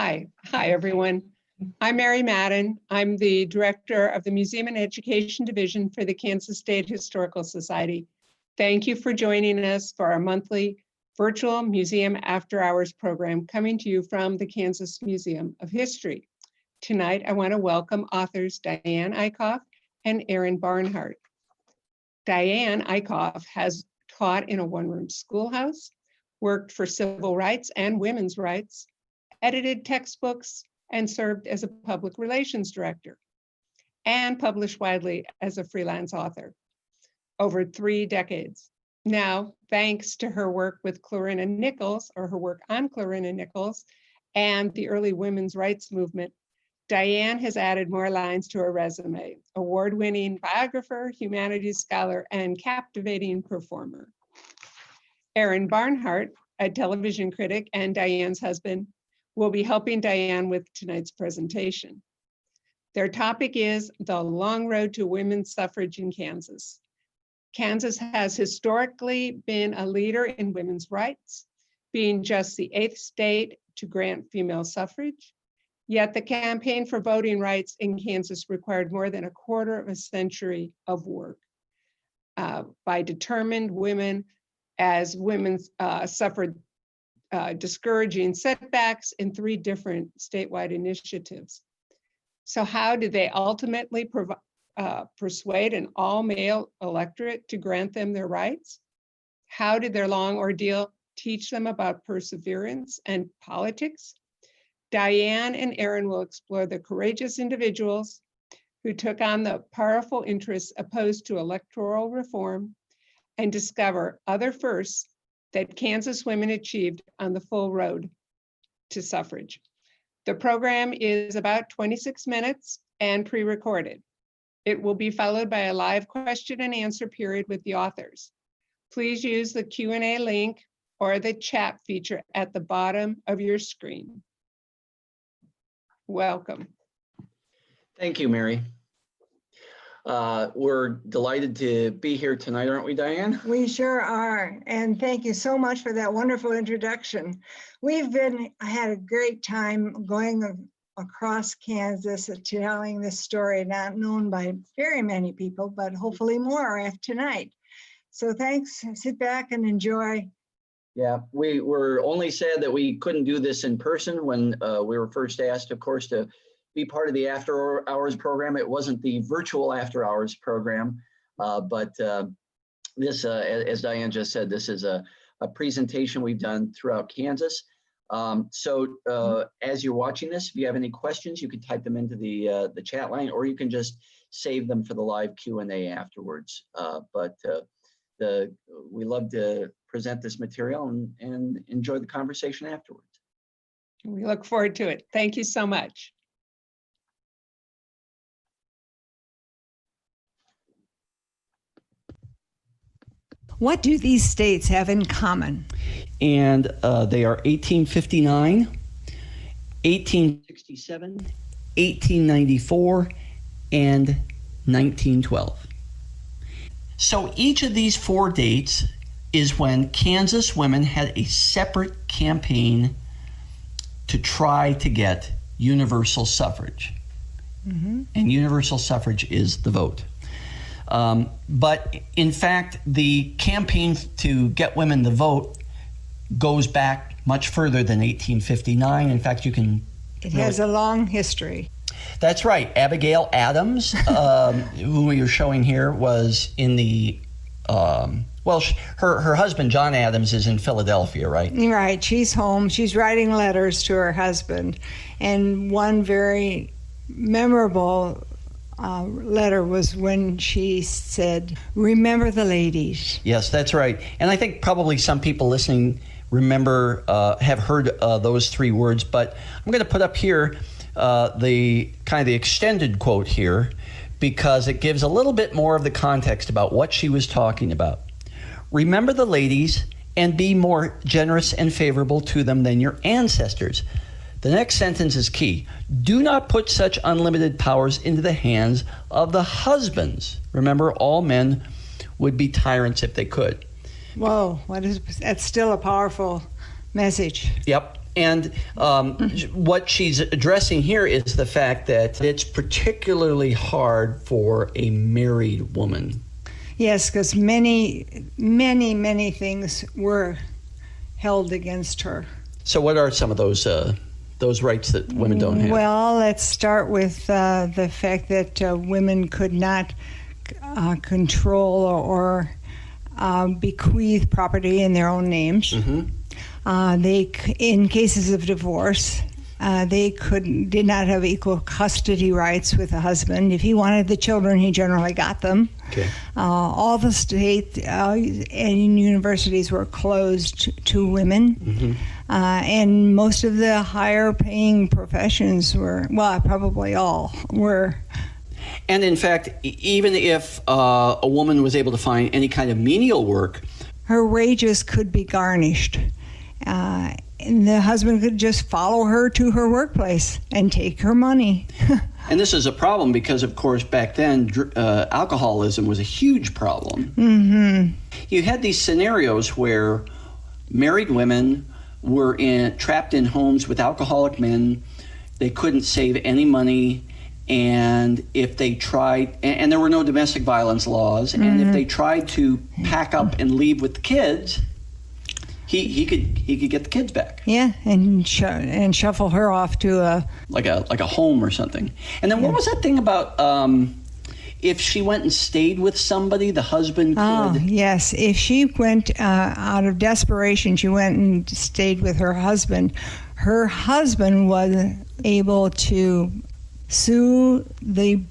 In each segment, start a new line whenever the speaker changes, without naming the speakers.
Hi everyone. I'm Mary Madden. I'm the director of the Museum and Education Division for the Kansas State Historical Society. Thank you for joining us for our monthly virtual museum after hours program coming to you from the Kansas Museum of History. Tonight, I want to welcome authors Diane Eickhoff and Erin Barnhart. Diane Eickhoff has taught in a one-room schoolhouse, worked for civil rights and women's rights, edited textbooks, and served as a public relations director, and published widely as a freelance author over 3 decades. Now, thanks to her work with Clarina Nichols, or her work on Clarina Nichols, and the early women's rights movement, Diane has added more lines to her resume: award-winning biographer, humanities scholar, and captivating performer. Erin Barnhart, a television critic and Diane's husband, will be helping Diane with tonight's presentation. Their topic is the long road to women's suffrage in Kansas. Kansas has historically been a leader in women's rights, being just the 8th state to grant female suffrage. Yet the campaign for voting rights in Kansas required more than a quarter of a century of work by determined women, as women suffered discouraging setbacks in 3 different statewide initiatives. So how did they ultimately persuade an all-male electorate to grant them their rights? How did their long ordeal teach them about perseverance and politics? Diane and Erin will explore the courageous individuals who took on the powerful interests opposed to electoral reform and discover other firsts that Kansas women achieved on the full road to suffrage. The program is about 26 minutes and pre-recorded. It will be followed by a live question and answer period with the authors. Please use the Q&A link or the chat feature at the bottom of your screen. Welcome.
Thank you, Mary. We're delighted to be here tonight, aren't we, Diane?
We sure are, and thank you so much for that wonderful introduction. We've had a great time going across Kansas telling this story, not known by very many people, but hopefully more after tonight. So thanks, sit back and enjoy.
Yeah, we were only sad that we couldn't do this in person when we were first asked, of course, to be part of the after hours program. It wasn't the virtual after hours program, but this, as Diane just said, this is a presentation we've done throughout Kansas. As you're watching this, if you have any questions, you can type them into the chat line, or you can just save them for the live Q&A afterwards. We love to present this material and enjoy the conversation afterwards.
We look forward to it. Thank you so much.
What do these states have in common?
And they are 1859, 1867, 1894, and 1912. So each of these 4 dates is when Kansas women had a separate campaign to try to get universal suffrage. Mm-hmm. And universal suffrage is the vote. But in fact, the campaign to get women to vote goes back much further than 1859. In fact,
It has a long history.
That's right. Abigail Adams, who you're showing here, was in the, her husband, John Adams, is in Philadelphia, right?
Right. She's home. She's writing letters to her husband. And one very memorable letter was when she said, "Remember the ladies."
Yes, that's right. And I think probably some people listening remember, have heard those 3 words, but I'm going to put up here the extended quote here, because it gives a little bit more of the context about what she was talking about. Remember the ladies and be more generous and favorable to them than your ancestors. The next sentence is key. Do not put such unlimited powers into the hands of the husbands. Remember, all men would be tyrants if they could.
Whoa, that's still a powerful message.
Yep. And what she's addressing here is the fact that it's particularly hard for a married woman.
Yes, because many things were held against her.
So what are some of those rights that women don't have?
Well, let's start with the fact that women could not control or bequeath property in their own names.
Mm-hmm.
In cases of divorce, they did not have equal custody rights with the husband. If he wanted the children, he generally got them.
Okay.
All the state and universities were closed to women.
Mm-hmm.
And most of the higher paying professions were, well, probably all were.
And in fact, even if a woman was able to find any kind of menial work,
her wages could be garnished. And the husband could just follow her to her workplace and take her money.
and this is a problem because, of course, back then, alcoholism was a huge problem.
Mm-hmm.
You had these scenarios where married women were trapped in homes with alcoholic men. They couldn't save any money. And if they tried, and there were no domestic violence laws,
Mm-hmm.
and if they tried to pack up and leave with the kids, he could get the kids back.
Yeah, and shuffle her off to a
home or something. And then what was that thing about if she went and stayed with somebody, the husband could?
Oh, yes. If she went out of desperation, she went and stayed with her husband. Her husband was able to sue the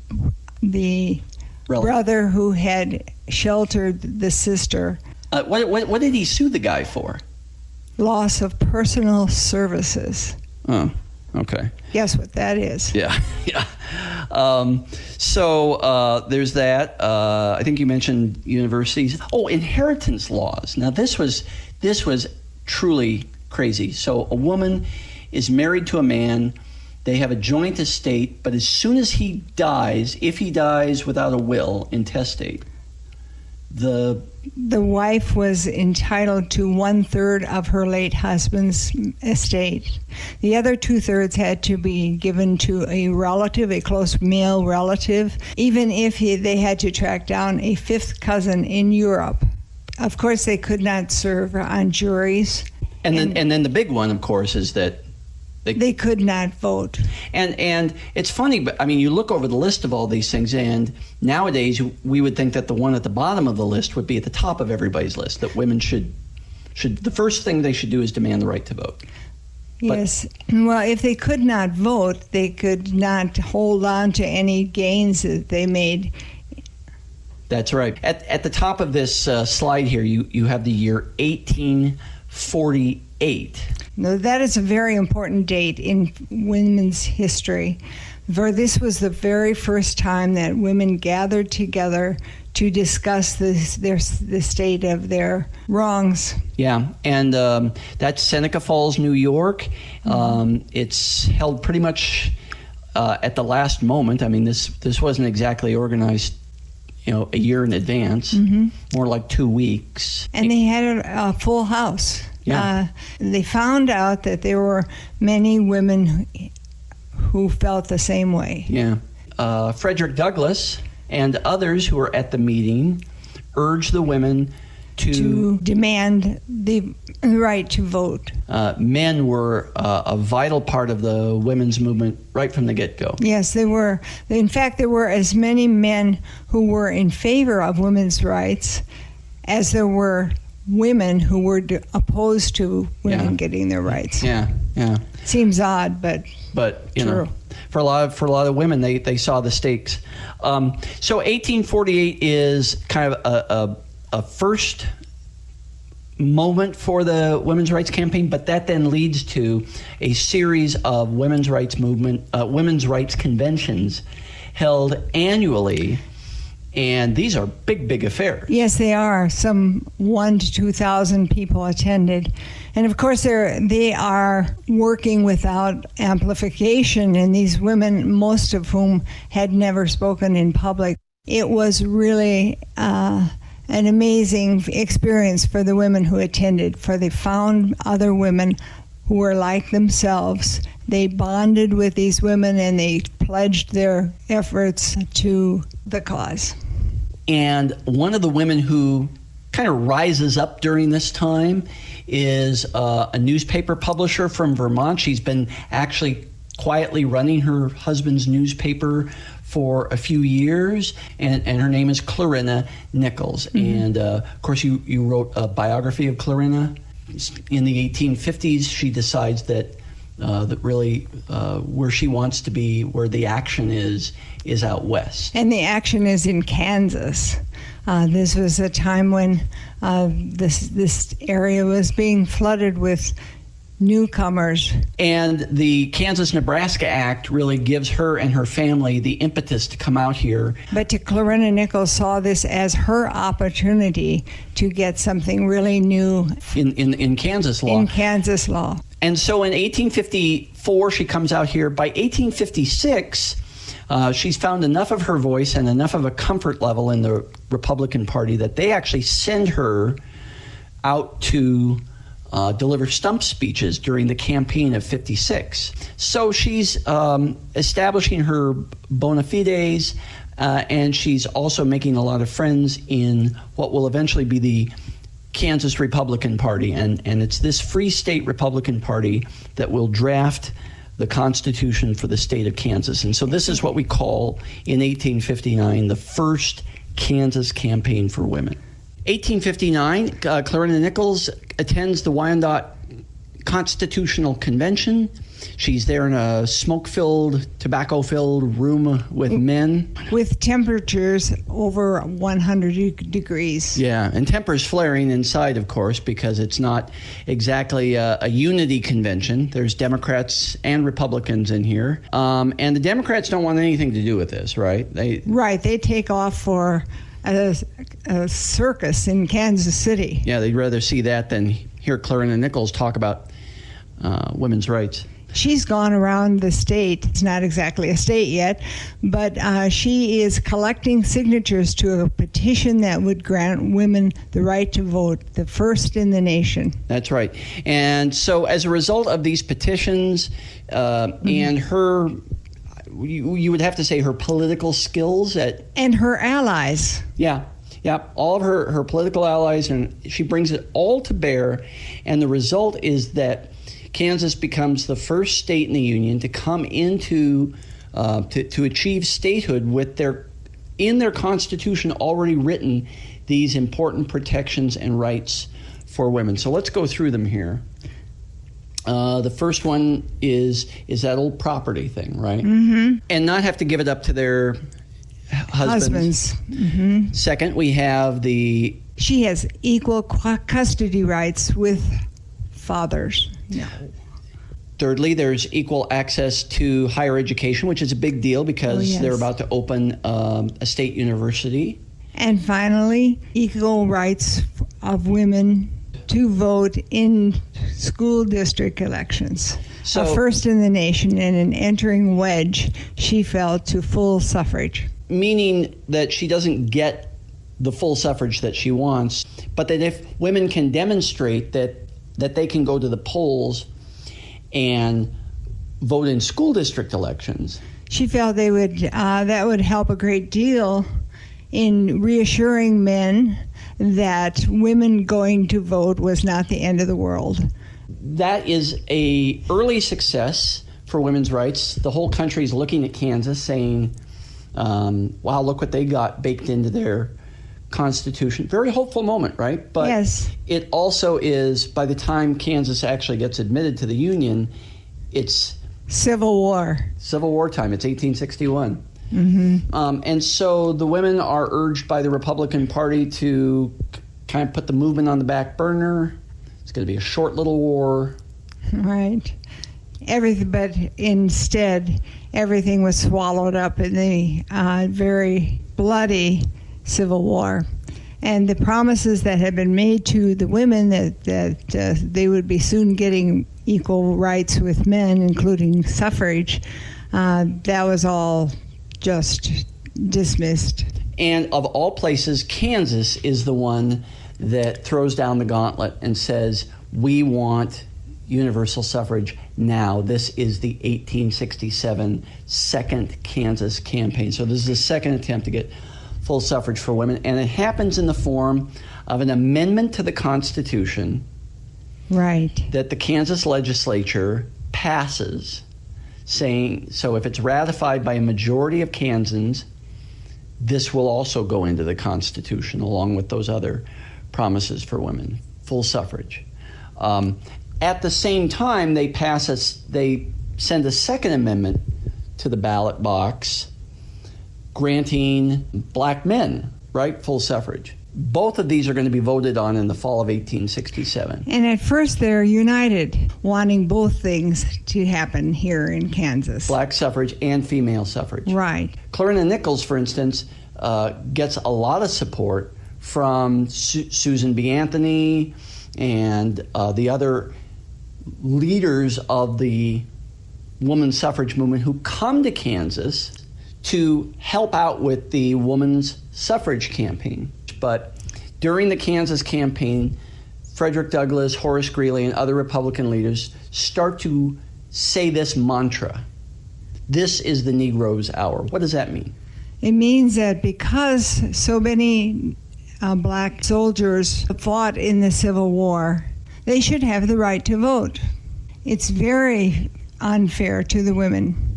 brother who had sheltered the sister.
What did he sue the guy for?
Loss of personal services.
Oh, okay.
Guess what that is?
Yeah, yeah. So there's that. I think you mentioned universities. Oh, inheritance laws. Now this was truly crazy. So a woman is married to a man. They have a joint estate, but as soon as he dies, if he dies without a will, intestate, the
wife was entitled to 1/3 of her late husband's estate. The other 2/3 had to be given to a relative, a close male relative, even if they had to track down a fifth cousin in Europe. Of course, they could not serve on juries.
And then the big one, of course, is that
they could not vote.
And it's funny, but I mean, you look over the list of all these things, and nowadays we would think that the one at the bottom of the list would be at the top of everybody's list, that women should the first thing they should do is demand the right to vote.
Yes. Well, if they could not vote, they could not hold on to any gains that they made.
That's right. At the top of this slide here, you have the year 1848.
Now, that is a very important date in women's history, for this was the very first time that women gathered together to discuss the state of their wrongs.
Yeah, and that's Seneca Falls, New York. It's held pretty much at the last moment. I mean, this wasn't exactly organized, a year in advance, more like 2 weeks.
And they had a full house.
Yeah.
They found out that there were many women who felt the same way.
Yeah. Frederick Douglass and others who were at the meeting urged the women to
demand the right to vote.
Men were a vital part of the women's movement right from the get-go.
Yes, they were. In fact, there were as many men who were in favor of women's rights as there were women who were opposed to women getting their rights.
Yeah.
Seems odd, but
true. For a lot of women, they saw the stakes. So 1848 is kind of a first moment for the women's rights campaign, but that then leads to a series of women's rights conventions held annually. And these are big affairs.
Yes, they are. Some 1,000 to 2,000 people attended. And of course, they are working without amplification, and these women, most of whom had never spoken in public. It was really an amazing experience for the women who attended, for they found other women who were like themselves. They bonded with these women and they pledged their efforts to the cause.
And one of the women who kind of rises up during this time is a newspaper publisher from Vermont. She's been actually quietly running her husband's newspaper for a few years, and her name is Clarina Nichols. Mm-hmm. And of course, you wrote a biography of Clarina. In the 1850s, she decides that really where she wants to be, where the action is out west.
And the action is in Kansas. This was a time when this area was being flooded with newcomers.
And the Kansas-Nebraska Act really gives her and her family the impetus to come out here.
But Clarina Nichols saw this as her opportunity to get something really new
in Kansas law.
In Kansas law.
And so in 1854, she comes out here. By 1856, she's found enough of her voice and enough of a comfort level in the Republican Party that they actually send her out to deliver stump speeches during the campaign of 56. So she's establishing her bona fides, and she's also making a lot of friends in what will eventually be the Kansas Republican Party. And it's this Free State Republican Party that will draft the Constitution for the state of Kansas. And so this is what we call, in 1859, the first Kansas campaign for women. 1859, Clarina Nichols attends the Wyandotte Constitutional Convention. She's there in a smoke-filled, tobacco-filled room with men.
With temperatures over 100 degrees.
Yeah, and tempers flaring inside, of course, because it's not exactly a unity convention. There's Democrats and Republicans in here. And the Democrats don't want anything to do with this, right?
They take off for a circus in Kansas City.
Yeah, they'd rather see that than hear Clarina Nichols talk about women's rights.
She's gone around the state. It's not exactly a state yet, but she is collecting signatures to a petition that would grant women the right to vote, the first in the nation.
That's right. And so as a result of these petitions and her, you would have to say her political skills
and her allies.
Yeah, all of her political allies, and she brings it all to bear, and the result is that Kansas becomes the first state in the Union to come into to achieve statehood with in their Constitution already written these important protections and rights for women. So let's go through them here. The first one is that old property thing, right?
Mm-hmm.
And not have to give it up to their husbands.
Mm-hmm.
Second, we have
she has equal custody rights with fathers. No.
Thirdly, there's equal access to higher education, which is a big deal because they're about to open a state university.
And finally, equal rights of women to vote in school district elections. So, first in the nation, and an entering wedge, she fell to full suffrage.
Meaning that she doesn't get the full suffrage that she wants, but that if women can demonstrate that they can go to the polls and vote in school district elections.
She felt that would help a great deal in reassuring men that women going to vote was not the end of the world.
That is a early success for women's rights. The whole country is looking at Kansas saying, wow, look what they got baked into their Constitution. Very hopeful moment, right? But
yes.
It also is, by the time Kansas actually gets admitted to the Union, it's
Civil War
time. It's 1861.
Mm-hmm.
And so the women are urged by the Republican Party to kind of put the movement on the back burner. It's going to be a short little war.
Right. But instead, everything was swallowed up in the very bloody Civil War. And the promises that had been made to the women that they would be soon getting equal rights with men, including suffrage, that was all just dismissed.
And of all places, Kansas is the one that throws down the gauntlet and says, we want universal suffrage now. This is the 1867 Second Kansas Campaign. So this is the second attempt to get full suffrage for women, and it happens in the form of an amendment to the Constitution,
right,
that the Kansas legislature passes, saying, so if it's ratified by a majority of Kansans, this will also go into the Constitution along with those other promises for women, full suffrage. At the same time, they send a second amendment to the ballot box granting black men, right, full suffrage. Both of these are going to be voted on in the fall of 1867.
And at first they're united, wanting both things to happen here in Kansas.
Black suffrage and female suffrage.
Right.
Clarina Nichols, for instance, gets a lot of support from Susan B. Anthony and the other leaders of the women's suffrage movement who come to Kansas to help out with the women's suffrage campaign. But during the Kansas campaign, Frederick Douglass, Horace Greeley, and other Republican leaders start to say this mantra: this is the Negro's hour. What does that mean?
It means that because so many black soldiers fought in the Civil War, they should have the right to vote. It's very unfair to the women.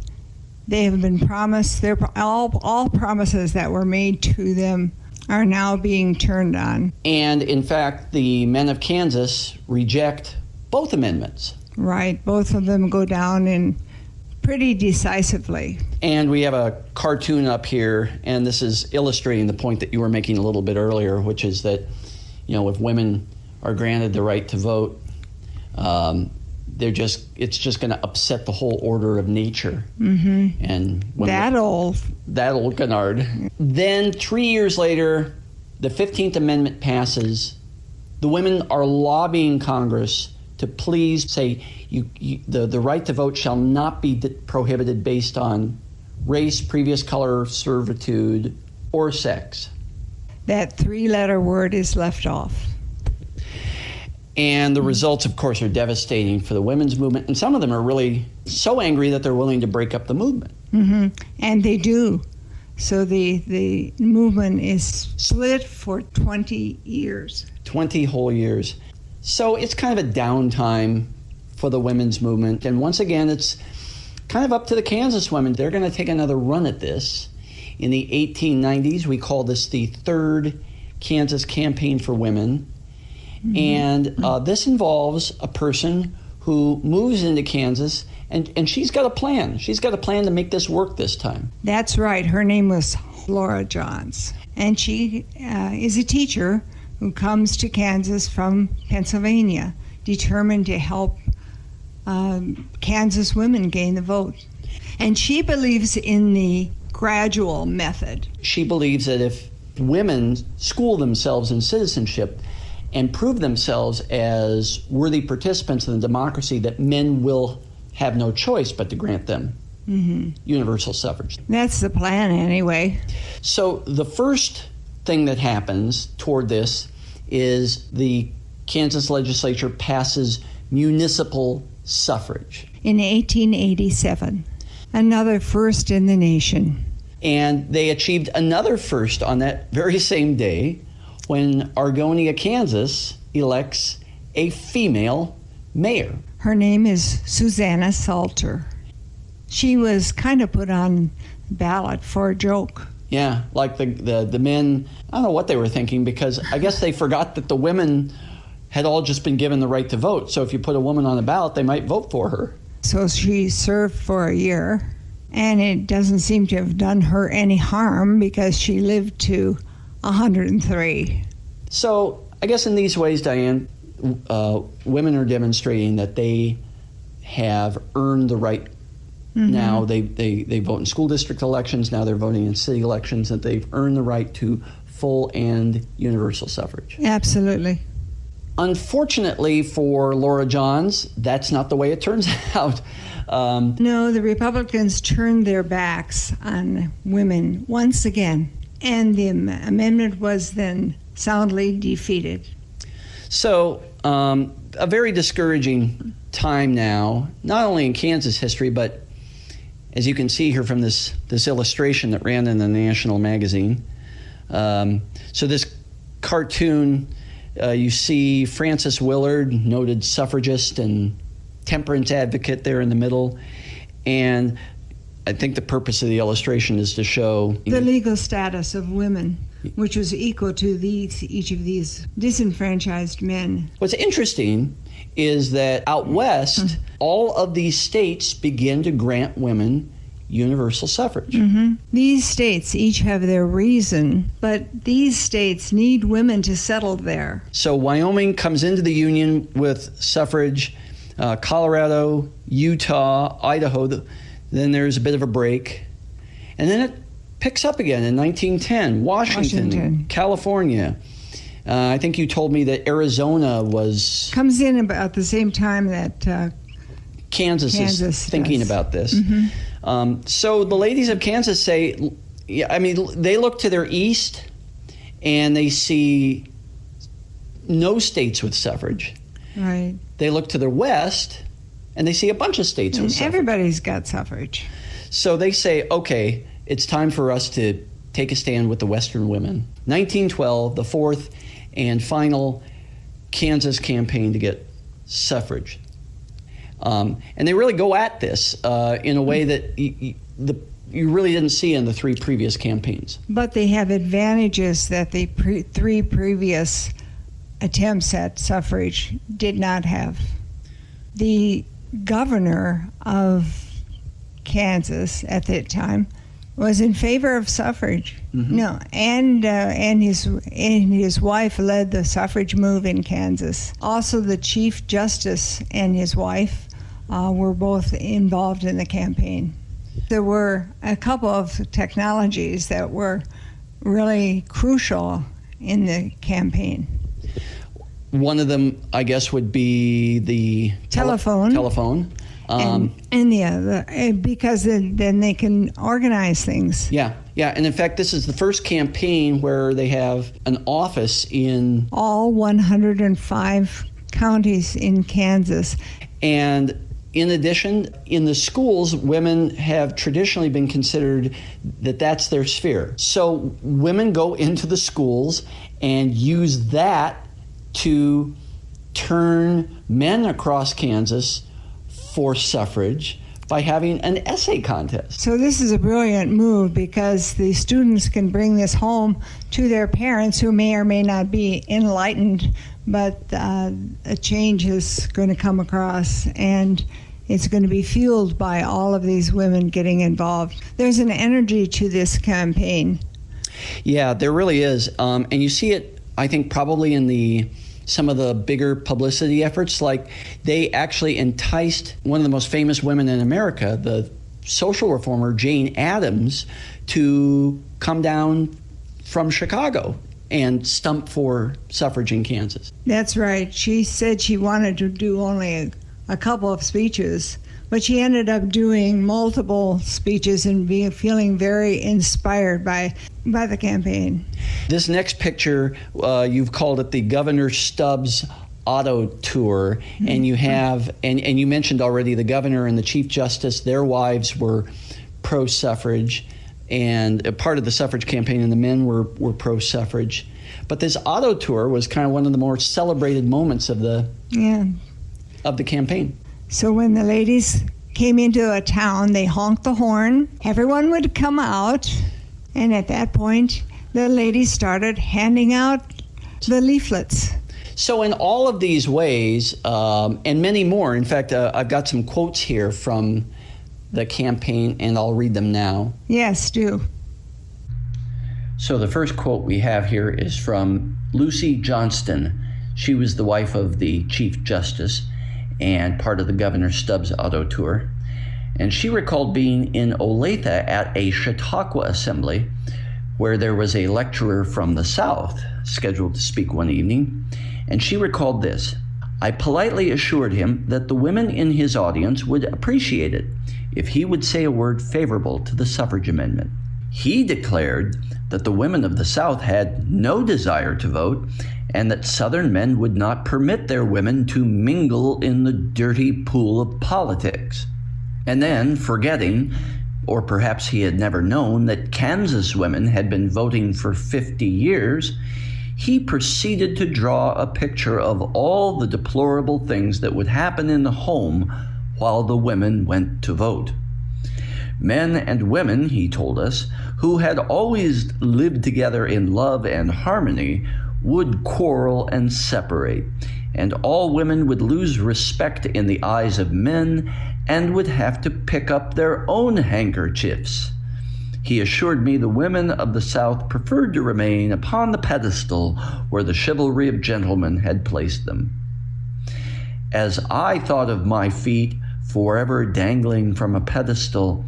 They have been promised, all promises that were made to them are now being turned on.
And in fact, the men of Kansas reject both amendments.
Right, both of them go down in pretty decisively.
And we have a cartoon up here, and this is illustrating the point that you were making a little bit earlier, which is that, you know, if women are granted the right to vote, it's just going to upset the whole order of nature.
Mm-hmm.
And
that old
canard. Then 3 years later, the 15th Amendment passes. The women are lobbying Congress to please say the right to vote shall not be prohibited based on race, previous color, servitude, or sex.
That three-letter word is left off.
And the results, of course, are devastating for the women's movement. And some of them are really so angry that they're willing to break up the movement.
Mm-hmm. And they do. So the movement is split for 20 years.
20 whole years. So it's kind of a downtime for the women's movement. And once again, it's kind of up to the Kansas women. They're going to take another run at this. In the 1890s, we call this the Third Kansas Campaign for Women. Mm-hmm. And this involves a person who moves into Kansas, and she's got a plan. She's got a plan to make this work this time.
That's right. Her name was Laura Johns. And she is a teacher who comes to Kansas from Pennsylvania, determined to help Kansas women gain the vote. And she believes in the gradual method.
She believes that if women school themselves in citizenship and prove themselves as worthy participants in the democracy, that men will have no choice but to grant them universal suffrage.
That's the plan anyway.
So the first thing that happens toward this is the Kansas legislature passes municipal suffrage.
In 1887, another first in the nation.
And they achieved another first on that very same day when Argonia, Kansas elects a female mayor.
Her name is Susanna Salter. She was kind of put on ballot for a joke.
Yeah, like the men, I don't know what they were thinking, because I guess they forgot that the women had all just been given the right to vote. So if you put a woman on the ballot, they might vote for her.
So she served for a year, and it doesn't seem to have done her any harm because she lived to 103.
So I guess in these ways, Diane, women are demonstrating that they have earned the right. Now they vote in school district elections. Now they're voting in city elections, that they've earned the right to full and universal suffrage.
Absolutely.
Unfortunately for Laura Johns, that's not the way it turns out.
No, the Republicans turned their backs on women once again, and the amendment was then soundly defeated.
So a very discouraging time now, not only in Kansas history, but as you can see here from this illustration that ran in the National Magazine. So this cartoon, you see Frances Willard, noted suffragist and temperance advocate there in the middle. And I think the purpose of the illustration is to show
the legal status of women, which was equal to each of these disenfranchised men.
What's interesting is that out west, all of these states begin to grant women universal suffrage.
These states each have their reason, but these states need women to settle there.
So Wyoming comes into the Union with suffrage, Colorado, Utah, Idaho, then there's a bit of a break. And then it picks up again in 1910, Washington. California. I think you told me that Arizona
comes in about the same time that
Kansas is thinking
does.
about this. So the ladies of Kansas say, they look to their east and they see no states with suffrage.
Right.
They look to their west and they see a bunch of states with suffrage.
Everybody's got suffrage.
So they say, okay, it's time for us to take a stand with the Western women. 1912, the fourth and final Kansas campaign to get suffrage. And they really go at this in a way that you really didn't see in the three previous campaigns.
But they have advantages that the three previous attempts at suffrage did not have. The governor of Kansas at that time was in favor of suffrage. No, and his wife led the suffrage move in Kansas. Also, the Chief Justice and his wife were both involved in the campaign. There were a couple of technologies that were really crucial in the campaign.
One of them, I guess, would be the telephone.
And the other, because then they can organize things.
Yeah. And in fact, this is the first campaign where they have an office in
all 105 counties in Kansas.
And in addition, in the schools, women have traditionally been considered that's their sphere. So women go into the schools and use that to turn men across Kansas for suffrage by having an essay contest.
So this is a brilliant move because the students can bring this home to their parents who may or may not be enlightened, but a change is going to come across and it's going to be fueled by all of these women getting involved. There's an energy to this campaign.
Yeah, there really is. And you see it, I think, probably in some of the bigger publicity efforts. Like they actually enticed one of the most famous women in America, the social reformer Jane Addams, to come down from Chicago and stump for suffrage in Kansas.
That's right. She said she wanted to do only a couple of speeches, but she ended up doing multiple speeches and feeling very inspired by the campaign.
This next picture, you've called it the Governor Stubbs Auto Tour, and you have, and you mentioned already the governor and the Chief Justice, their wives were pro-suffrage, and a part of the suffrage campaign, and the men were pro-suffrage. But this auto tour was kind of one of the more celebrated moments of the campaign.
So when the ladies came into a town, they honked the horn. Everyone would come out, and at that point, the ladies started handing out the leaflets.
So in all of these ways, and many more, in fact, I've got some quotes here from the campaign, and I'll read them now.
Yes, do.
So the first quote we have here is from Lucy Johnston. She was the wife of the Chief Justice and part of the Governor Stubbs Auto Tour. And she recalled being in Olathe at a Chautauqua assembly where there was a lecturer from the South scheduled to speak one evening. And she recalled this: I politely assured him that the women in his audience would appreciate it if he would say a word favorable to the suffrage amendment. He declared that the women of the South had no desire to vote and that Southern men would not permit their women to mingle in the dirty pool of politics. And then, forgetting, or perhaps he had never known, that Kansas women had been voting for 50 years, he proceeded to draw a picture of all the deplorable things that would happen in the home while the women went to vote. Men and women, he told us, who had always lived together in love and harmony would quarrel and separate, and all women would lose respect in the eyes of men and would have to pick up their own handkerchiefs. He assured me the women of the South preferred to remain upon the pedestal where the chivalry of gentlemen had placed them. As I thought of my feet forever dangling from a pedestal,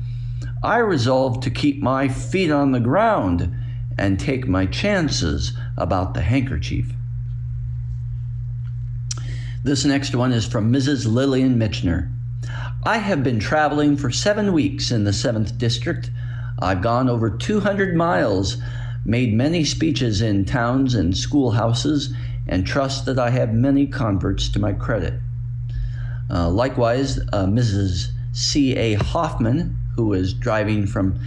I resolved to keep my feet on the ground and take my chances about the handkerchief. This next one is from Mrs. Lillian Mitchner. I have been traveling for 7 weeks in the 7th District. I've gone over 200 miles, made many speeches in towns and schoolhouses, and trust that I have many converts to my credit. Likewise, Mrs. C.A. Hoffman, who was driving from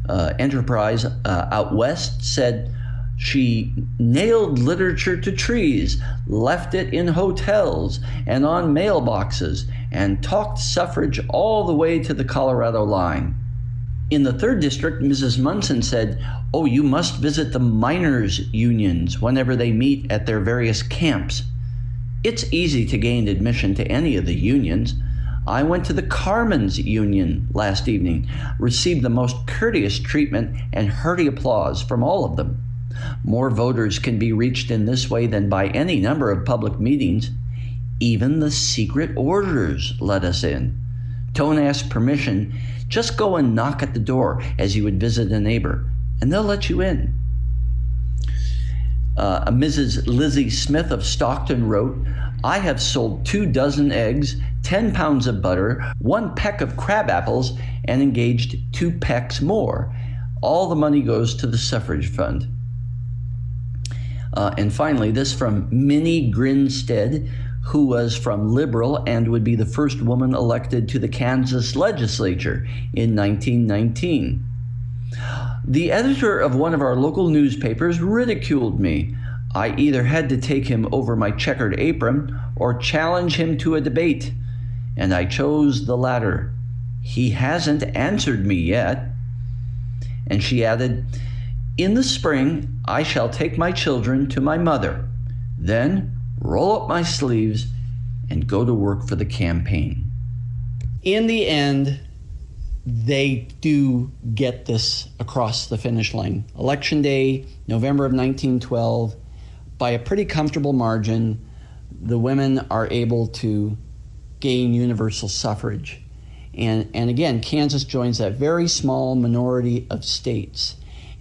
Enterprise out west, said she nailed literature to trees, left it in hotels and on mailboxes, and talked suffrage all the way to the Colorado line. In the 3rd District, Mrs. Munson said, "Oh, you must visit the miners' unions whenever they meet at their various camps. It's easy to gain admission to any of the unions. I went to the Carmen's Union last evening, received the most courteous treatment and hearty applause from all of them. More voters can be reached in this way than by any number of public meetings. Even the secret orders let us in. Don't ask permission, just go and knock at the door as you would visit a neighbor, and they'll let you in." Mrs. Lizzie Smith of Stockton wrote, "I have sold 2 dozen eggs, 10 pounds of butter, 1 peck of crab apples, and engaged 2 pecks more. All the money goes to the suffrage fund." And finally, this from Minnie Grinstead, who was from Liberal and would be the first woman elected to the Kansas legislature in 1919. "The editor of one of our local newspapers ridiculed me. I either had to take him over my checkered apron or challenge him to a debate, and I chose the latter. He hasn't answered me yet." And she added, "In the spring, I shall take my children to my mother, then roll up my sleeves and go to work for the campaign." In the end, they do get this across the finish line. Election day, November of 1912, by a pretty comfortable margin, the women are able to gain universal suffrage. And again, Kansas joins that very small minority of states.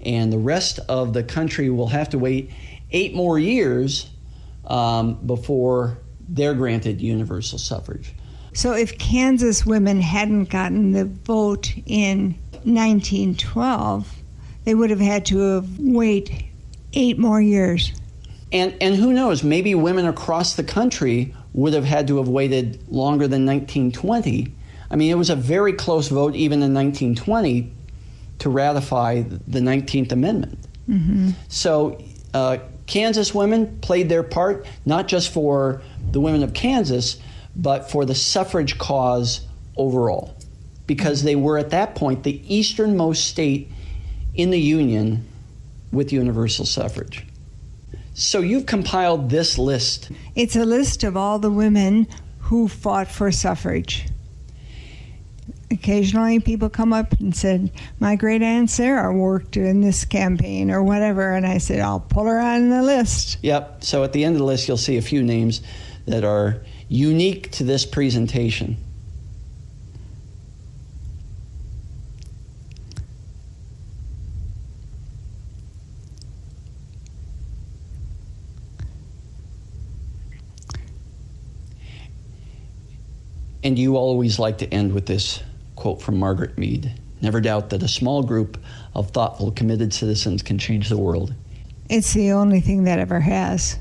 And the rest of the country will have to wait 8 more years before they're granted universal suffrage.
So if Kansas women hadn't gotten the vote in 1912, they would have had to wait 8 more years.
And who knows, maybe women across the country would have had to have waited longer than 1920. I mean, it was a very close vote even in 1920 to ratify the 19th Amendment. Mm-hmm. So Kansas women played their part, not just for the women of Kansas, but for the suffrage cause overall, because they were at that point the easternmost state in the Union with universal suffrage. So you've compiled this list.
It's a list of all the women who fought for suffrage. Occasionally people come up and said, "My great aunt Sarah worked in this campaign," or whatever, and I said, "I'll pull her on the list."
Yep, so at the end of the list you'll see a few names that are unique to this presentation. And you always like to end with this quote from Margaret Mead: "Never doubt that a small group of thoughtful, committed citizens can change the world."
It's the only thing that ever has.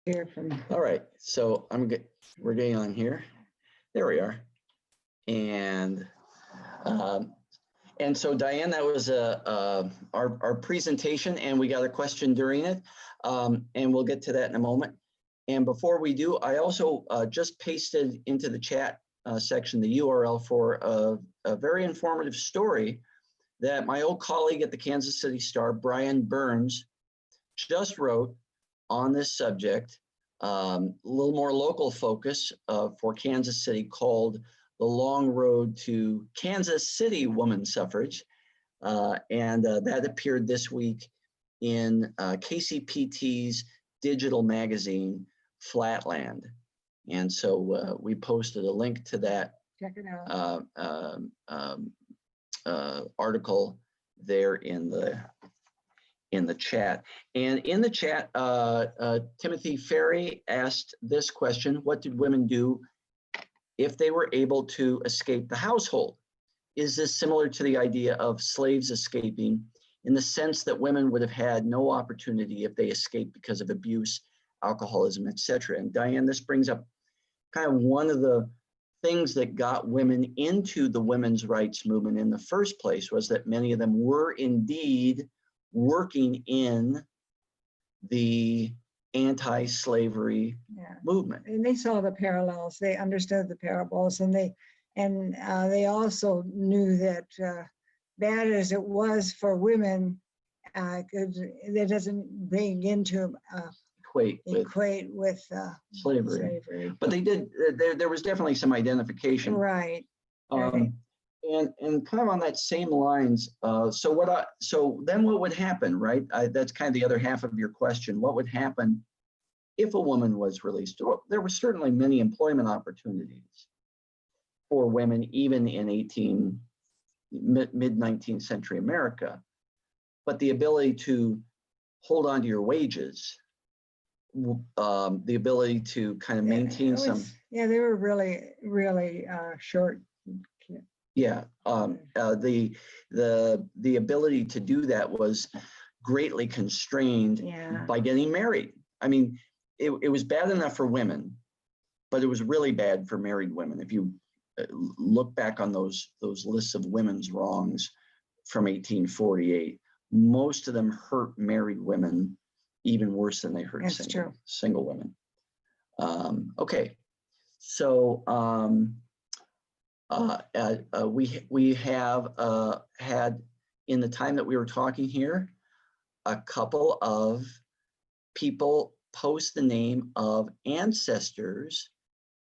Hear from.
All right, so we're getting on here. There we are. And so Diane, that was our presentation, and we got a question during it, and we'll get to that in a moment. And before we do, I also just pasted into the chat section the URL for a very informative story that my old colleague at the Kansas City Star, Brian Burns, just wrote on this subject, a little more local focus for Kansas City, called The Long Road to Kansas City Women's Suffrage. And that appeared this week in KCPT's digital magazine, Flatland. And so we posted a link to that
Check it out.
article there in the chat. And in the chat, Timothy Ferry asked this question: what did women do if they were able to escape the household? Is this similar to the idea of slaves escaping, in the sense that women would have had no opportunity if they escaped because of abuse, alcoholism, etc.? And Diane, this brings up kind of one of the things that got women into the women's rights movement in the first place, was that many of them were indeed working in the anti-slavery movement.
And they saw the parallels. They understood the parables, and they also knew that bad as it was for women, that doesn't bring into equate with
slavery. But they did. There was definitely some identification.
Right.
And kind of on that same lines. So then what would happen, right? That's kind of the other half of your question. What would happen if a woman was released? Well, there were certainly many employment opportunities for women, even in mid-19th century America. But the ability to hold on to your wages, the ability to kind of maintain
they were really short.
Yeah, the ability to do that was greatly constrained by getting married. I mean, it was bad enough for women, but it was really bad for married women. If you look back on those lists of women's wrongs from 1848, most of them hurt married women even worse than they hurt single women. Okay, so we have had, in the time that we were talking here, a couple of people post the name of ancestors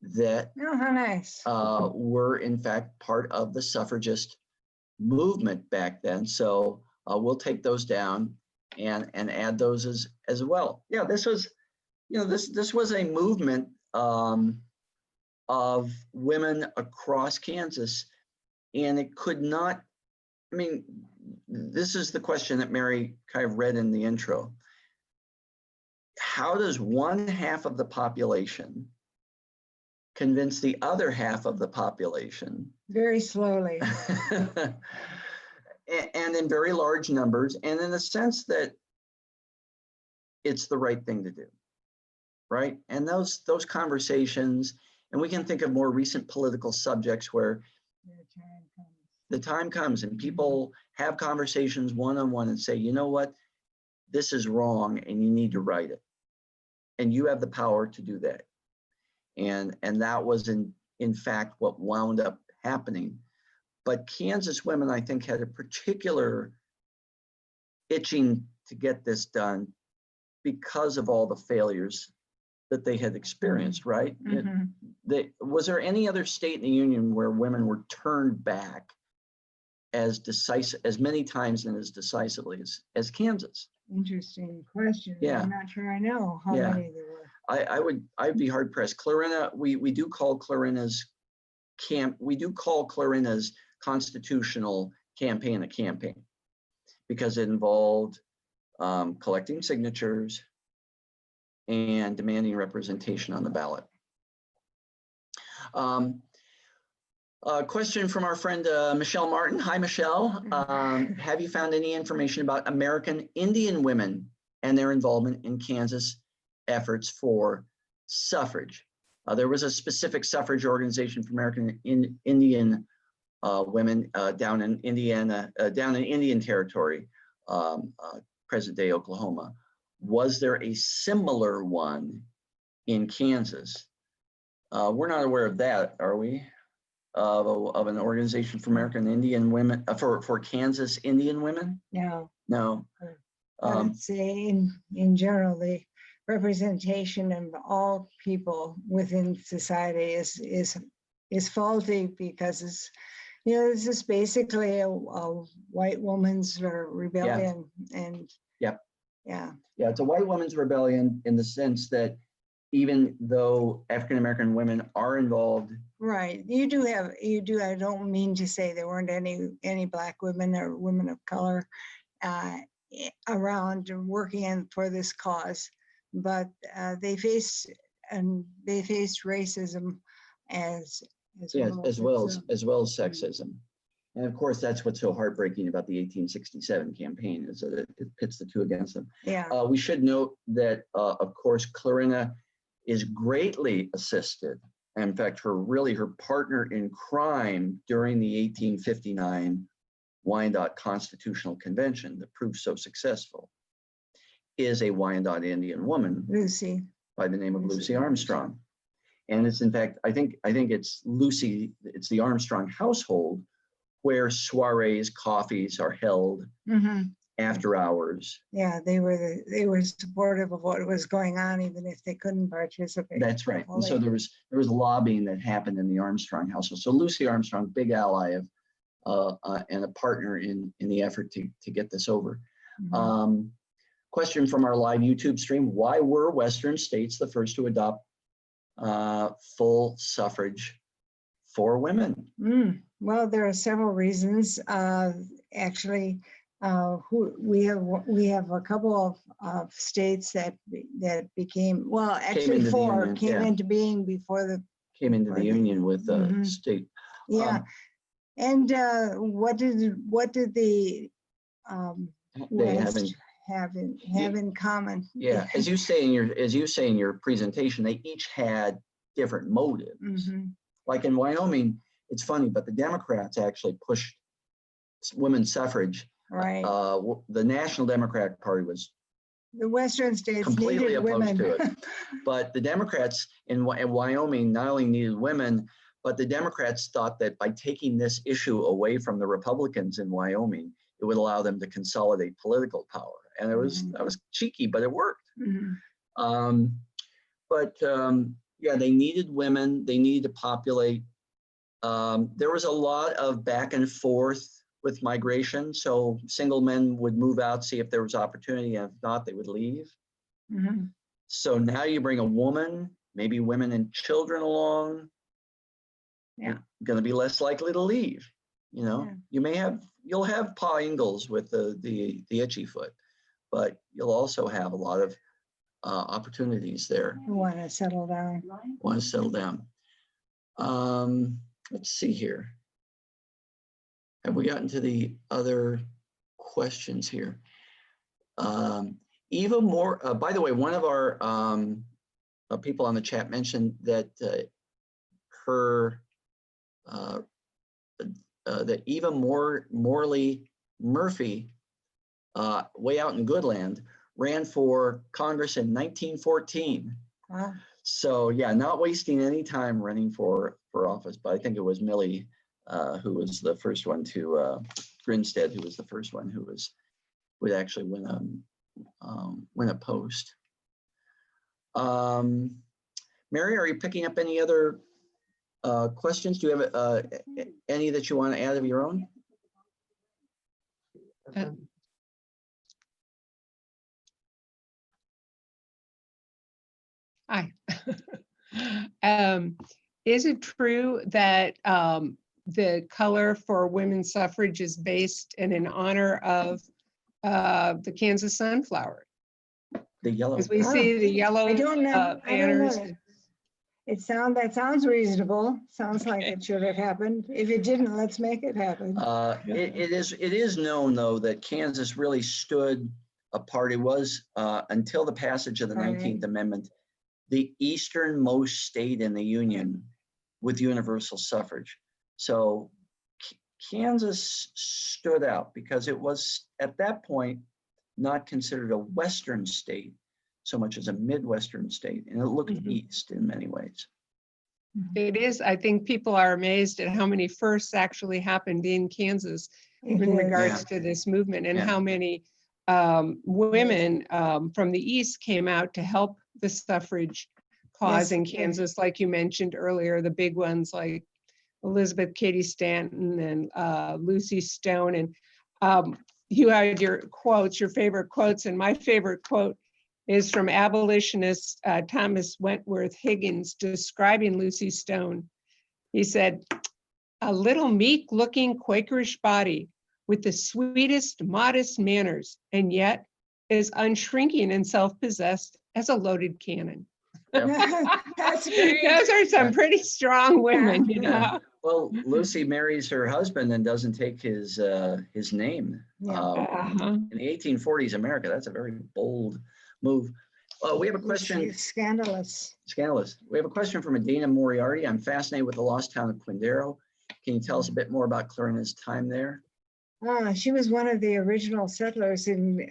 that
how nice.
Were in fact part of the suffragist movement back then. So we'll take those down and add those as well. Yeah, this was, this was a movement of women across Kansas, and it could not, I mean, this is the question that Mary kind of read in the intro. How does one half of the population convince the other half of the population?
Very slowly.
And in very large numbers, and in the sense that it's the right thing to do, right? And those conversations, and we can think of more recent political subjects where the time comes and people have conversations one-on-one and say, you know what, this is wrong and you need to right it. And you have the power to do that. And that was in fact what wound up happening. But Kansas women, I think, had a particular itching to get this done because of all the failures that they had experienced, right?
Mm-hmm.
Was there any other state in the Union where women were turned back as many times and as decisively as Kansas?
Interesting question.
Yeah.
I'm not sure I know how many there were.
I'd be hard pressed. Clarina, we do call Clarina's constitutional campaign a campaign, because it involved collecting signatures and demanding representation on the ballot. A question from our friend Michelle Martin. Hi, Michelle. Have you found any information about American Indian women and their involvement in Kansas efforts for suffrage. There was a specific suffrage organization for American Indian women down in Indiana, down in Indian Territory, present-day Oklahoma. Was there a similar one in Kansas? We're not aware of that, are we? Of an organization for American Indian women, for Kansas Indian women?
No.
No.
I would say in general, the representation of all people within society is faulty, because it's, you know, this is basically a white woman's rebellion. And
Yep.
yeah.
Yeah, it's a white woman's rebellion in the sense that even though African American women are involved.
Right. You do. I don't mean to say there weren't any Black women or women of color around working for this cause, but they faced racism as well as sexism. And of course, that's what's so heartbreaking about the 1867 campaign, is that it pits the two against them. Yeah.
We should note that, of course, Clarina is greatly assisted. In fact, her partner in crime during the 1859 Wyandotte Constitutional Convention that proved so successful is a Wyandotte Indian woman,
Lucy,
by the name of Lucy Armstrong. And it's, in fact, I think it's Lucy, it's the Armstrong household where soirees, coffees are held after hours.
Yeah, they were supportive of what was going on, even if they couldn't participate.
That's right. And so there was lobbying that happened in the Armstrong household. So Lucy Armstrong, big ally of and a partner in the effort to get this over. Question from our live YouTube stream: why were Western states the first to adopt full suffrage for women?
Well, there are several reasons. Actually, we have a couple of states that became, well, actually four came into being before the
union with the state.
Yeah, and what did the
they
have in common?
Yeah, as you say in your presentation, they each had different motives. Like in Wyoming, it's funny, but the Democrats actually pushed women's suffrage.
Right.
The National Democratic Party was
the Western states
completely opposed
women.
to it. But the Democrats in Wyoming not only needed women, but the Democrats thought that by taking this issue away from the Republicans in Wyoming, it would allow them to consolidate political power. And that was cheeky, but it worked. Yeah, they needed women. They needed to populate. There was a lot of back and forth with migration. So single men would move out, see if there was opportunity, and if not, they would leave. So now you bring a woman, maybe women and children along.
Yeah,
going to be less likely to leave. You know, you'll have Pa Ingalls with the itchy foot, but you'll also have a lot of opportunities there.
who want to settle down.
Let's see here. Have we gotten to the other questions here? Eva Moore, by the way, one of our people on the chat mentioned that that Eva Morley Murphy, way out in Goodland, ran for Congress in 1914.
Wow.
So yeah, not wasting any time running for office, but I think it was Millie who was the first one to Grinstead, who was the first one who would actually win a post. Mary, are you picking up any other questions? Do you have any that you want to add of your own?
Hi. Is it true that the color for women's suffrage is based and in honor of the Kansas sunflower?
The yellow.
As we see the yellow
I don't know.
banners.
That sounds reasonable. Sounds like it should have happened. If it didn't, let's make it happen.
It is known, though, that Kansas really stood party was, until the passage of the
Right.
19th Amendment, the easternmost state in the Union with universal suffrage. So Kansas stood out because it was at that point not considered a Western state so much as a Midwestern state, and it looked east in many ways.
It is. I think people are amazed at how many firsts actually happened in Kansas in regards to this movement, and how many women from the East came out to help the suffrage cause in Kansas, like you mentioned earlier, the big ones like Elizabeth Cady Stanton and Lucy Stone. And you had your quotes, your favorite quotes, and my favorite quote is from abolitionist Thomas Wentworth Higgins describing Lucy Stone. He said, "A little meek-looking Quakerish body with the sweetest, modest manners, and yet as unshrinking and self-possessed as a loaded cannon."
That's great.
Those are some pretty strong women, you know.
Well, Lucy marries her husband and doesn't take his name. In the 1840s America, that's a very bold move. We have a question.
It's scandalous.
Scandalous. We have a question from Adina Moriarty. I'm fascinated with the lost town of Quindaro. Can you tell us a bit more about Clarina's time there?
She was one of the original settlers in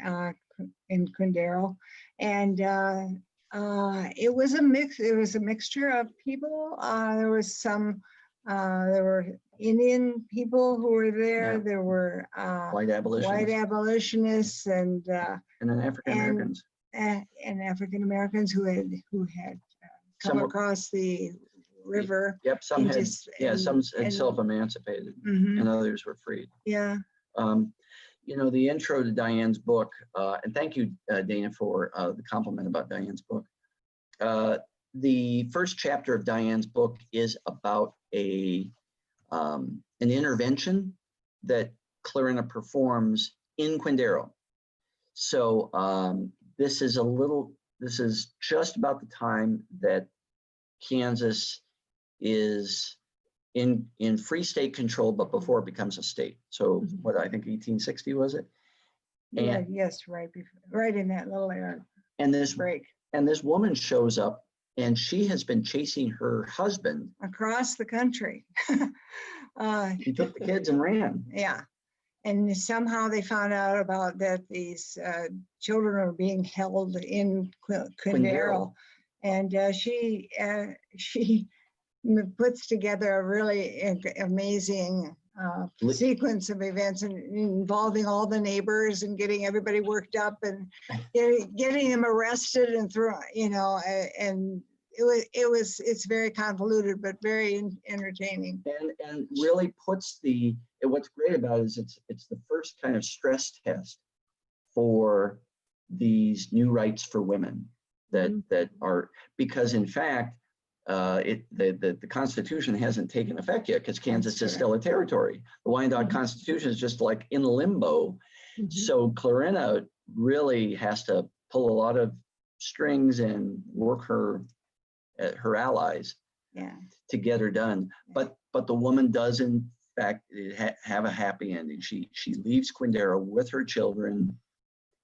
Quindaro, and it was a mix. It was a mixture of people. There was some. There were Indian people who were there. There were
White
abolitionists, and
then African Americans.
And African Americans who had come across the river.
Yep, some had some had self-emancipated, and others were freed.
Yeah.
You know, the intro to Diane's book, and thank you, Dana, for the compliment about Diane's book. The first chapter of Diane's book is about an intervention that Clarina performs in Quindaro. So this is just about the time that Kansas is in free state control, but before it becomes a state. So what, I think 1860 was it? And,
yes, right in that little era.
And this
break.
And this woman shows up, and she has been chasing her husband
across the country.
She took the kids and ran.
Yeah. And somehow they found out about that these children are being held in Quindaro. And she puts together a really amazing sequence of events, and involving all the neighbors and getting everybody worked up and getting them arrested and and it's very convoluted but very entertaining,
and really puts what's great about it is it's the first kind of stress test for these new rights for women that are, because in fact the Constitution hasn't taken effect yet, because Kansas is still a territory. The Wyandotte Constitution is just like in limbo. So Clarina really has to pull a lot of strings and work her allies to get her done. But the woman does in fact have a happy ending. She leaves Quindaro with her children,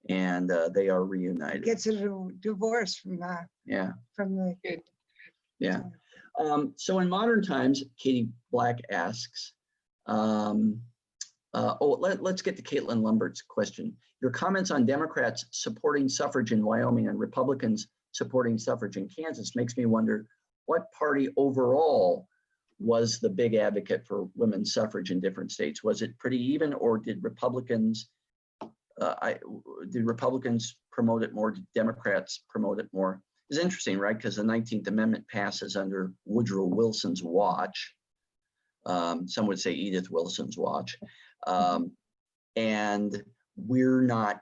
and they are reunited.
Gets a divorce from the
So in modern times, Katie Black asks, let's get to Caitlin Lumbert's question. Your comments on Democrats supporting suffrage in Wyoming and Republicans supporting suffrage in Kansas makes me wonder what party overall was the big advocate for women's suffrage in different states. Was it pretty even, or did Republicans promote it more? Did Democrats promote it more? It's interesting, right? Because the 19th Amendment passes under Woodrow Wilson's watch. Some would say Edith Wilson's watch. And we're not,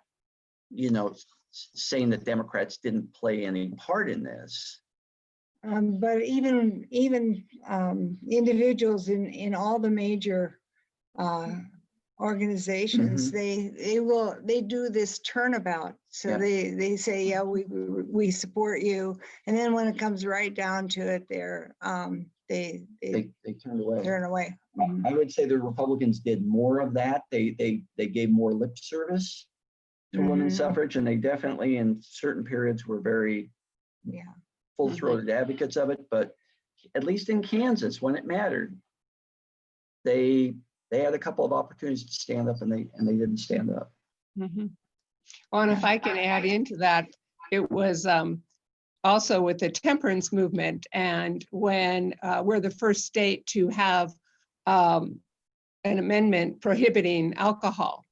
saying that Democrats didn't play any part in this.
But even individuals in all the major organizations, they do this turnabout. So they say, yeah, we support you, and then when it comes right down to it, they turn away.
I would say the Republicans did more of that. They gave more lip service to women's suffrage, and they definitely in certain periods were very full-throated advocates of it. But at least in Kansas, when it mattered, they had a couple of opportunities to stand up, and they didn't stand up.
Well, and if I can add into that, it was also with the temperance movement, and when we're the first state to have an amendment prohibiting alcohol.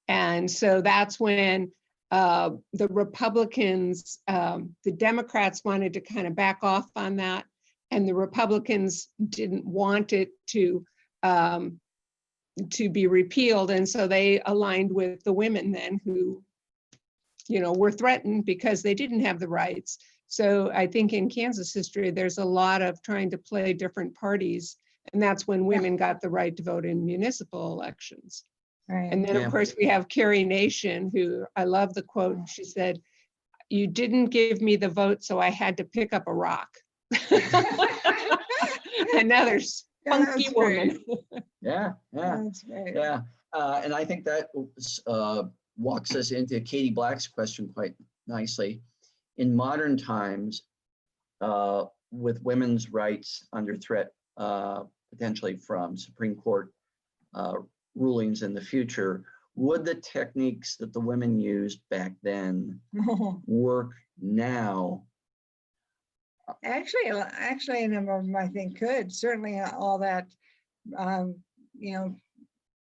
And so that's when the Republicans, the Democrats wanted to kind of back off on that, and the Republicans didn't want it to be repealed. And so they aligned with the women then who, were threatened because they didn't have the rights. So I think in Kansas history, there's a lot of trying to play different parties. And that's when women got the right to vote in municipal elections.
Right.
And then, of course, we have Carrie Nation, who I love the quote. She said, "You didn't give me the vote, so I had to pick up a rock." Another spunky woman.
Yeah.
That's great.
Yeah. And I think that walks us into Katie Black's question quite nicely. In modern times, with women's rights under threat, potentially from Supreme Court rulings in the future, would the techniques that the women used back then work now?
Actually, a number of them I think could. Certainly all that,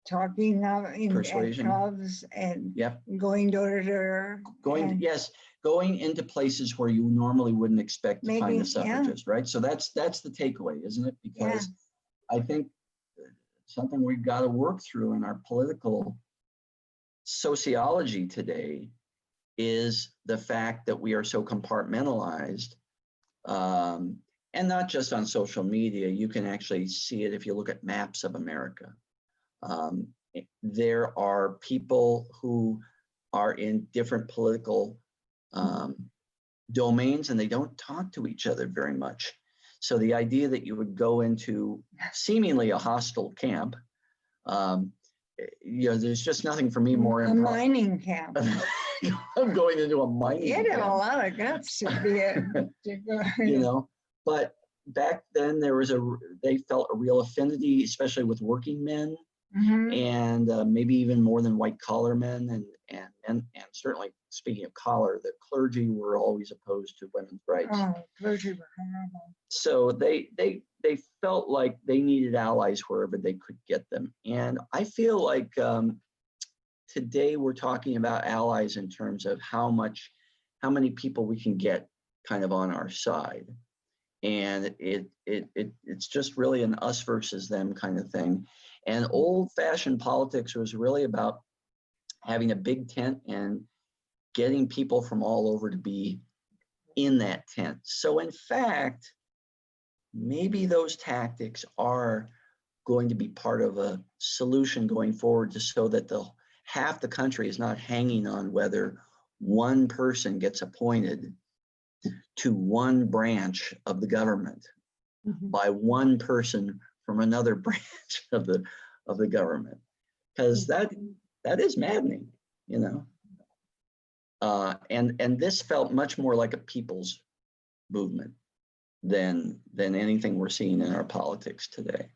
talking in
Persuasion.
clubs and
Yep.
going door to door.
Going into places where you normally wouldn't expect to find
Maybe,
the suffragists, right? So that's the takeaway, isn't it? Because I think something we've got to work through in our political sociology today is the fact that we are so compartmentalized, and not just on social media. You can actually see it if you look at maps of America. There are people who are in different political domains, and they don't talk to each other very much. So the idea that you would go into seemingly a hostile camp, there's just nothing for me more.
A mining camp.
I'm going into a mining
You'd have
camp.
a lot of guts to go.
But back then they felt a real affinity, especially with working men, and maybe even more than white collar men, and certainly speaking of collar, the clergy were always opposed to women's rights.
Oh, clergy were horrible.
So they felt like they needed allies wherever they could get them. And I feel like today we're talking about allies in terms of how many people we can get kind of on our side. And it's just really an us versus them kind of thing. And old-fashioned politics was really about having a big tent and getting people from all over to be in that tent. So in fact, maybe those tactics are going to be part of a solution going forward, just so that half the country is not hanging on whether one person gets appointed to one branch of the government by one person from another branch of the government, because that is maddening, and this felt much more like a people's movement than anything we're seeing in our politics today.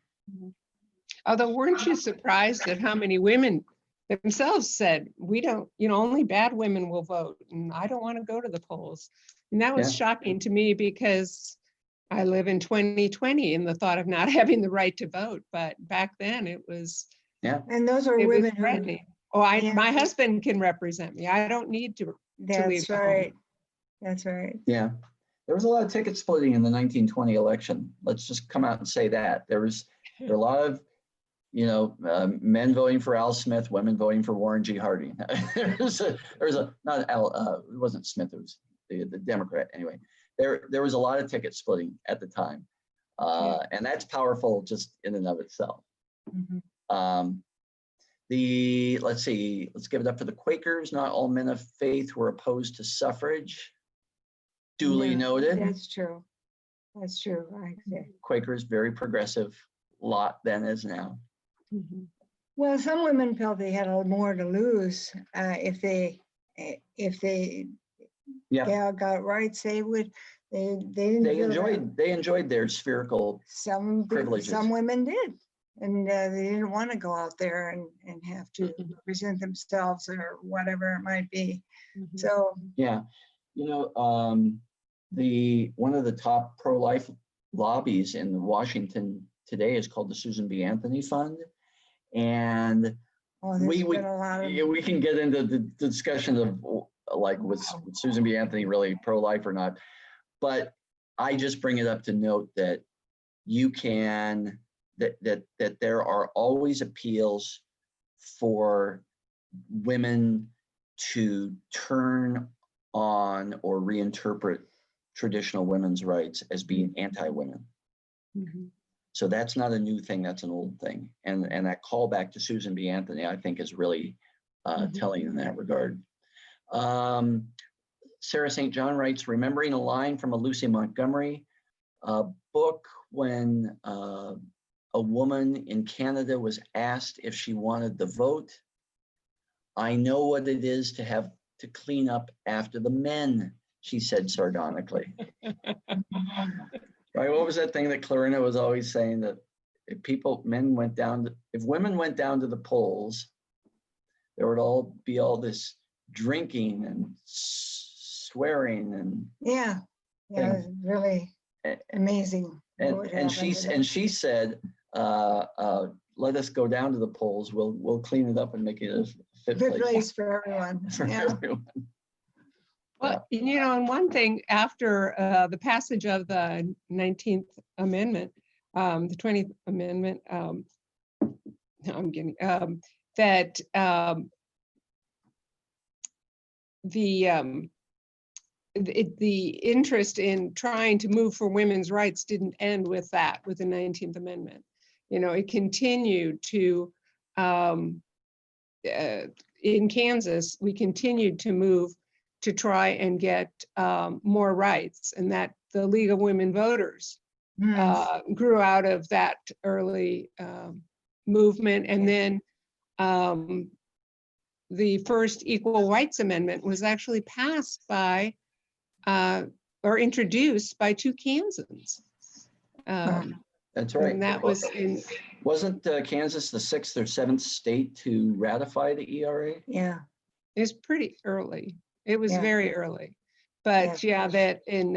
Although, weren't you surprised at how many women themselves said, we don't, only bad women will vote, and I don't want to go to the polls. And that was shocking to me, because I live in 2020 and the thought of not having the right to vote. But back then it was,
and those are women
threatening. My husband can represent me. I don't need to leave.
That's right. That's right.
Yeah. There was a lot of ticket splitting in the 1920 election. Let's just come out and say that. There were a lot of, men voting for Al Smith, women voting for Warren G. Harding. It wasn't Smith, it was the Democrat anyway. There was a lot of ticket splitting at the time. And that's powerful just in and of itself. Let's give it up for the Quakers. Not all men of faith were opposed to suffrage. Duly noted.
That's true. That's true.
Quakers, very progressive lot then as now.
Well, some women felt they had a little more to lose if they if they
Yeah,
got rights, they would, they didn't
they
feel that.
enjoyed their spherical privileges.
Some women did. And they didn't want to go out there and have to present themselves or whatever it might be. So
Yeah, you know, one of the top pro-life lobbies in Washington today is called the Susan B. Anthony Fund, and
there's been a lot of,
we can get into the discussion of like was Susan B. Anthony really pro-life or not, but I just bring it up to note that you can that there are always appeals for women to turn on or reinterpret traditional women's rights as being anti-women. So that's not a new thing, that's an old thing. And that callback to Susan B. Anthony, I think, is really telling in that regard. Sarah St. John writes, remembering a line from a Lucy Montgomery book when a woman in Canada was asked if she wanted the vote. I know what it is to have to clean up after the men, she said sardonically. Right, what was that thing that Clarina was always saying, that if women went down to the polls, there would all be all this drinking and swearing and
yeah, it was really amazing.
And she said, let us go down to the polls. We'll clean it up and make it a fit place
for everyone.
everyone.
Well, you know, and one thing after the passage of the 19th Amendment, the 20th Amendment, I'm getting that the interest in trying to move for women's rights didn't end with that, with the 19th Amendment. You know, it continued to, in Kansas, we continued to move to try and get more rights, and that the League of Women Voters grew out of that early movement. And then the first Equal Rights Amendment was actually passed by or introduced by 2 Kansans.
That's right.
And that was in.
Wasn't Kansas the 6th or 7th state to ratify the ERA?
Yeah.
It was pretty early. It was
Yeah.
very early. But yeah, that in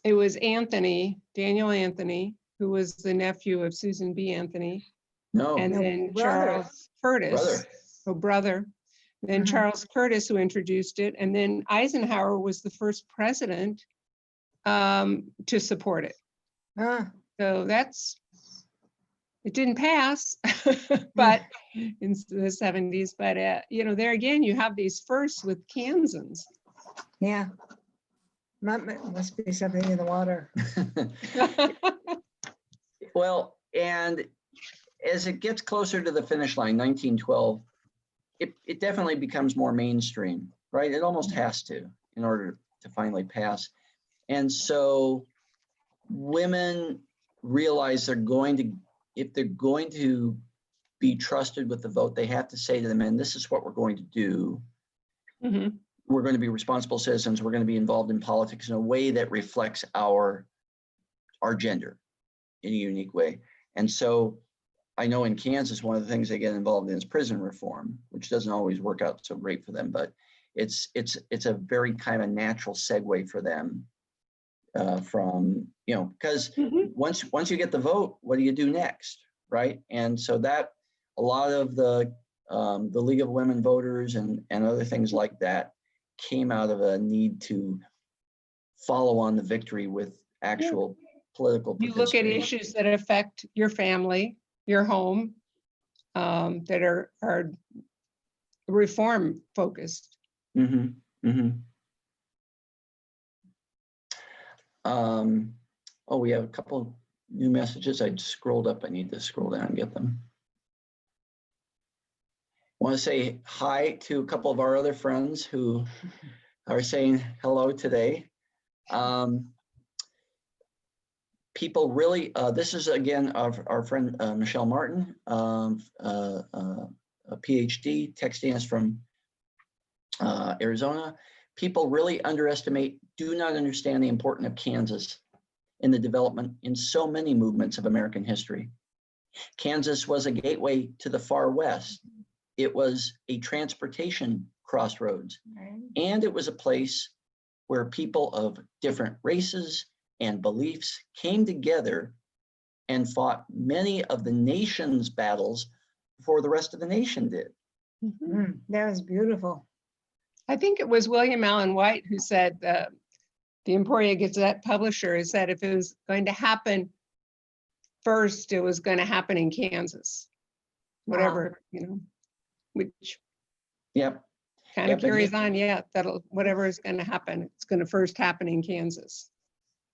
it was Daniel Anthony, who was the nephew of Susan B. Anthony.
No.
And then Charles Curtis, brother. Then Charles Curtis, who introduced it. And then Eisenhower was the first president to support it. So it didn't pass, but in the 70s. But, you know, there again, you have these firsts with Kansans.
Yeah. Must be something in the water.
Well, and as it gets closer to the finish line, 1912, it definitely becomes more mainstream, right? It almost has to in order to finally pass. And so women realize if they're going to be trusted with the vote, they have to say to the men, this is what we're going to do. We're going to be responsible citizens. We're going to be involved in politics in a way that reflects our gender in a unique way. And so I know in Kansas, one of the things they get involved in is prison reform, which doesn't always work out so great for them, but it's a very kind of natural segue for them from, you know, because once you get the vote, what do you do next, right? And so that a lot of the League of Women Voters and other things like that came out of a need to follow on the victory with actual political
You look at issues that affect your family, your home, that are reform focused.
Oh, we have a couple new messages. I scrolled up. I need to scroll down and get them. I want to say hi to a couple of our other friends who are saying hello today. People really, this is again our friend Michelle Martin, a PhD, texting us from Arizona, people really do not understand the importance of Kansas in the development in so many movements of American history. Kansas was a gateway to the far west. It was a transportation crossroads, and it was a place where people of different races and beliefs came together and fought many of the nation's battles before the rest of the nation did.
That was beautiful.
I think it was William Allen White who said, the Emporia Gazette publisher said if it was going to happen first, it was going to happen in Kansas. Whatever, which
Yep.
kind of carries on, that'll, whatever is going to happen, it's going to first happen in Kansas,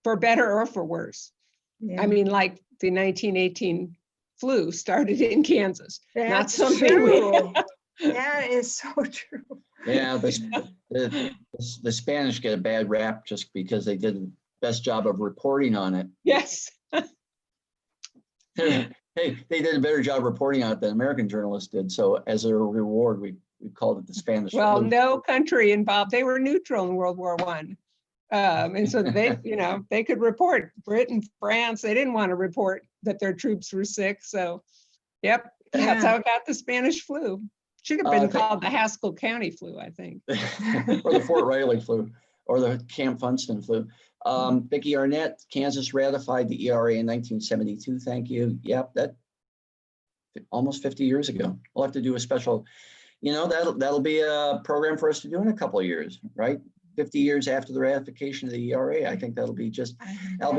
for better or for worse.
Yeah.
I mean, like the 1918 flu started in Kansas. Not
That's
something
true. That is so true.
Yeah, the Spanish get a bad rap just because they did the best job of reporting on it.
Yes.
Hey, they did a better job reporting on it than American journalists did. So as a reward, we called it the Spanish
Well,
flu.
no country involved. They were neutral in World War I. And so they, they could report. Britain, France, they didn't want to report that their troops were sick. So, yep, that's how it got the Spanish flu. Should have been called the Haskell County flu, I think.
Or the Fort Riley flu, or the Camp Funston flu. Vicki Arnett, Kansas ratified the ERA in 1972. Thank you. Yep, that almost 50 years ago. We'll have to do a special, that'll be a program for us to do in a couple of years, right? 50 years after the ratification of the ERA. I think that'll be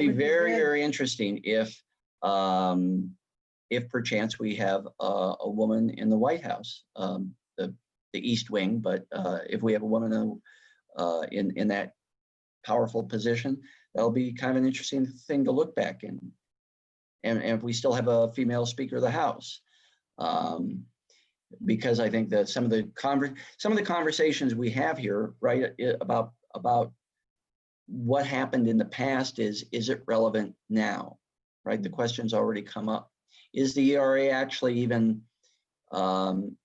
very, very interesting if perchance we have a woman in the White House, the East Wing, but if we have a woman in that powerful position, that'll be kind of an interesting thing to look back in. And if we still have a female Speaker of the House, because I think that some of the conversations we have here, right, about what happened in the past is it relevant now, right? The question's already come up. Is the ERA actually even, some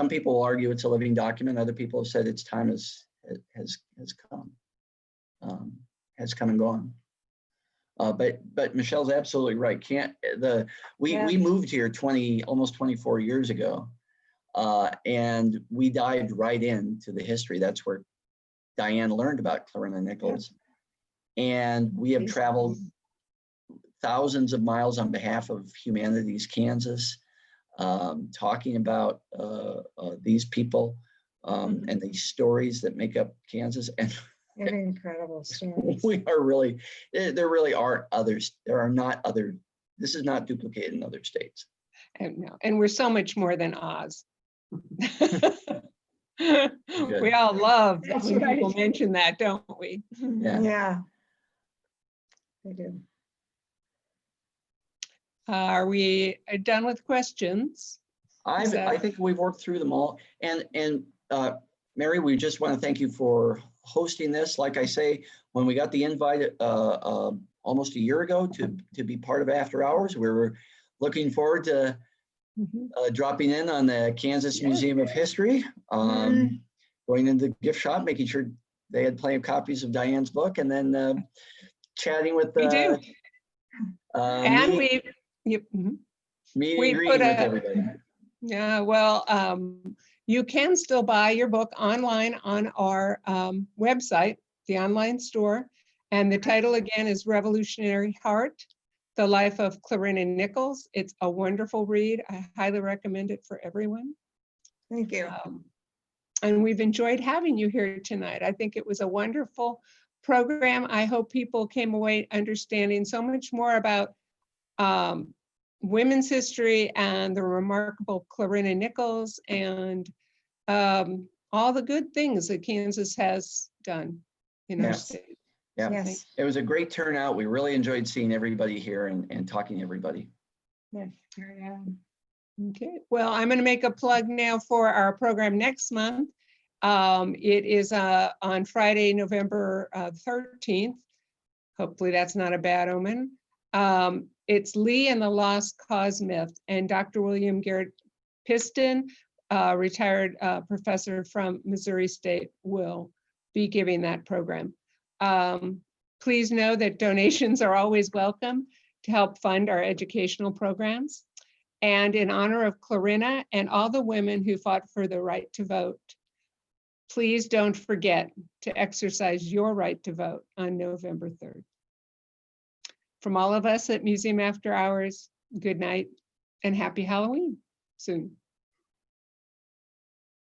people will argue it's a living document. Other people have said its time has come and gone. But Michelle's absolutely right. We moved here almost 24 years ago, and we dived right into the history. That's where Diane learned about Clarina Nichols, and we have traveled thousands of miles on behalf of Humanities Kansas, talking about these people and these stories that make up Kansas. And
incredible stories.
there really are others. There are not other, this is not duplicated in other states.
And we're so much more than Oz. We all love that when people mention that, don't we?
Yeah, they do.
Are we done with questions?
I think we've worked through them all. And Mary, we just want to thank you for hosting this. Like I say, when we got the invite almost a year ago to be part of After Hours, we were looking forward to dropping in on the Kansas Museum of History, going into the gift shop, making sure they had plenty of copies of Diane's book, and then chatting with
and
meet and greeting with everybody.
Yeah, well, you can still buy your book online on our website, the online store. And the title again is Revolutionary Heart, The Life of Clarina Nichols. It's a wonderful read. I highly recommend it for everyone.
Thank you.
And we've enjoyed having you here tonight. I think it was a wonderful program. I hope people came away understanding so much more about women's history and the remarkable Clarina Nichols and all the good things that Kansas has done in our state.
Yeah,
Yes.
It was a great turnout. We really enjoyed seeing everybody here and talking to everybody.
Yes.
Okay, well, I'm going to make a plug now for our program next month. It is on Friday, November 13th. Hopefully that's not a bad omen. It's Lee and the Lost Cause Myth, and Dr. William Garrett Piston retired professor from Missouri State, will be giving that program. Please know that donations are always welcome to help fund our educational programs. And in honor of Clarina and all the women who fought for the right to vote, please don't forget to exercise your right to vote on November 3rd. From all of us at Museum After Hours, good night and happy Halloween soon.